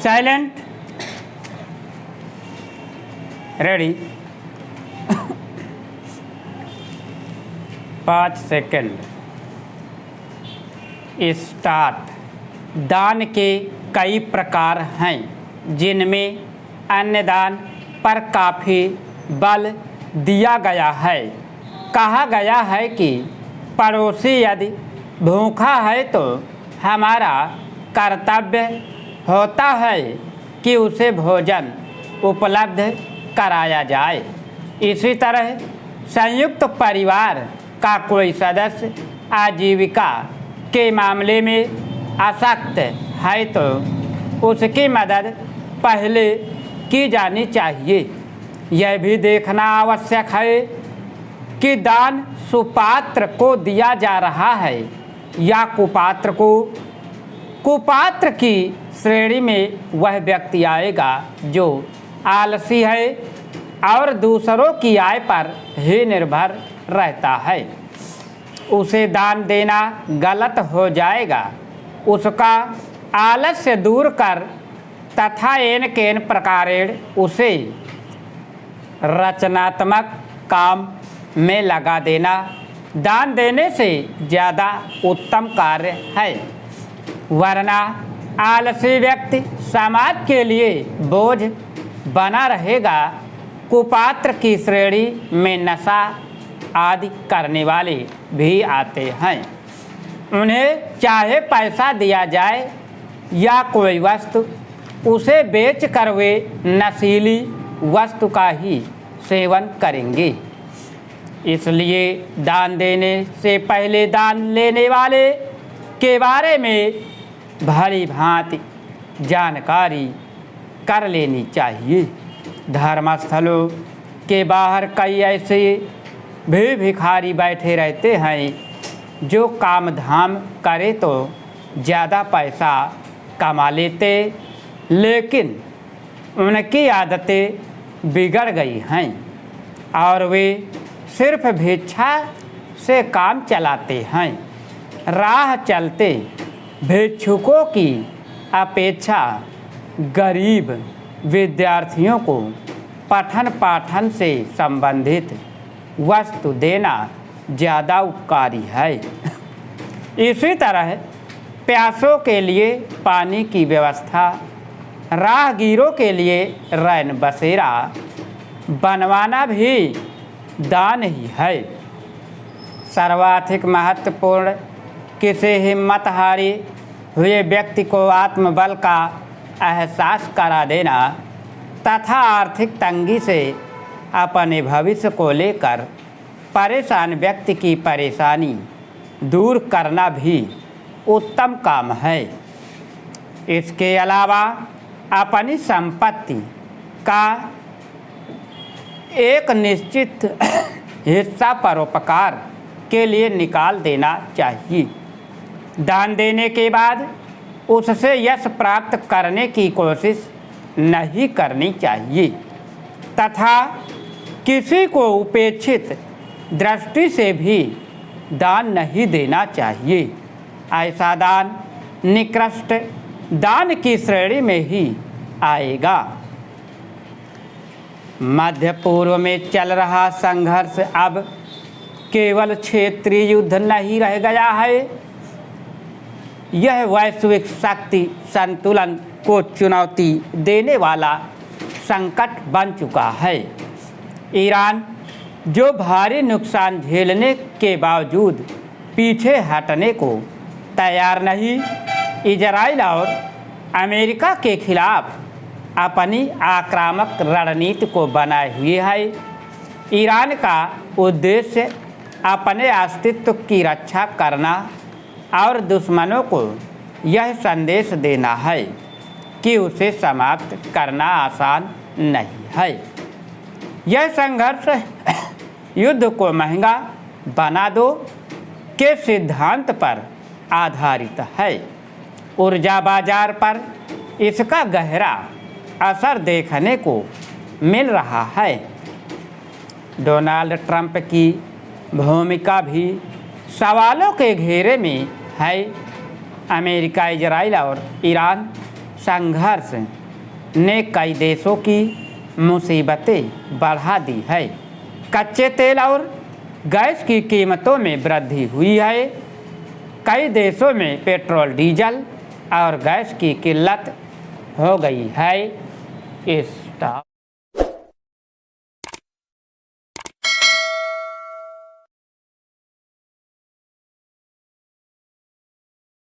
Silent, ready. 5 second, start. दान के कई प्रकार हैं, जिनमें अन्नदान पर काफ़ी बल दिया गया है। कहा गया है कि पड़ोसी यदि भूखा है तो हमारा कर्तव्य होता है कि उसे भोजन उपलब्ध कराया जाए। इसी तरह संयुक्त परिवार का कोई सदस्य आजीविका के मामले में अशक्त है तो उसकी मदद पहले की जानी चाहिए। यह भी देखना आवश्यक है कि दान सुपात्र को दिया जा रहा है या कुपात्र को। कुपात्र की श्रेणी में वह व्यक्ति आएगा जो आलसी है और दूसरों की आय पर ही निर्भर रहता है। उसे दान देना गलत हो जाएगा। उसका आलस्य दूर कर तथा एन केन प्रकारेण उसे रचनात्मक काम में लगा देना दान देने से ज़्यादा उत्तम कार्य है। वरना आलसी व्यक्ति समाज के लिए बोझ बना रहेगा। कुपात्र की श्रेणी में नशा आदि करने वाले भी आते हैं। उन्हें चाहे पैसा दिया जाए या कोई वस्तु, उसे बेच कर वे नशीली वस्तु का ही सेवन करेंगे। इसलिए दान देने से पहले दान लेने वाले के बारे में भली भांति जानकारी कर लेनी चाहिए। धर्मस्थलों के बाहर कई ऐसे भी भिखारी बैठे रहते हैं जो काम धाम करे तो ज़्यादा पैसा कमा लेते, लेकिन उनकी आदतें बिगड़ गई हैं और वे सिर्फ भिक्षा से काम चलाते हैं। राह चलते भिक्षुकों की अपेक्षा गरीब विद्यार्थियों को पठन पाठन से संबंधित वस्तु देना ज़्यादा उपकारी है। इसी तरह प्यासों के लिए पानी की व्यवस्था, राहगीरों के लिए रैन बसेरा बनवाना भी दान ही है। सर्वाधिक महत्वपूर्ण किसी हिम्मत हारे हुए व्यक्ति को आत्मबल का एहसास करा देना तथा आर्थिक तंगी से अपने भविष्य को लेकर परेशान व्यक्ति की परेशानी दूर करना भी उत्तम काम है। इसके अलावा अपनी संपत्ति का एक निश्चित हिस्सा परोपकार के लिए निकाल देना चाहिए। दान देने के बाद उससे यश प्राप्त करने की कोशिश नहीं करनी चाहिए तथा किसी को उपेक्षित दृष्टि से भी दान नहीं देना चाहिए। ऐसा दान निकृष्ट दान की श्रेणी में ही आएगा। मध्य पूर्व में चल रहा संघर्ष अब केवल क्षेत्रीय युद्ध नहीं रह गया है, यह वैश्विक शक्ति संतुलन को चुनौती देने वाला संकट बन चुका है। ईरान जो भारी नुकसान झेलने के बावजूद पीछे हटने को तैयार नहीं, इजराइल और अमेरिका के खिलाफ अपनी आक्रामक रणनीति को बनाए हुए है। ईरान का उद्देश्य अपने अस्तित्व की रक्षा करना और दुश्मनों को यह संदेश देना है कि उसे समाप्त करना आसान नहीं है। यह संघर्ष युद्ध को महंगा बना दो के सिद्धांत पर आधारित है। ऊर्जा बाजार पर इसका गहरा असर देखने को मिल रहा है। डोनाल्ड ट्रंप की भूमिका भी सवालों के घेरे में है। अमेरिका, इजराइल और ईरान संघर्ष ने कई देशों की मुसीबतें बढ़ा दी है। कच्चे तेल और गैस की कीमतों में वृद्धि हुई है। कई देशों में पेट्रोल, डीजल और गैस की किल्लत हो गई है। स्टॉप।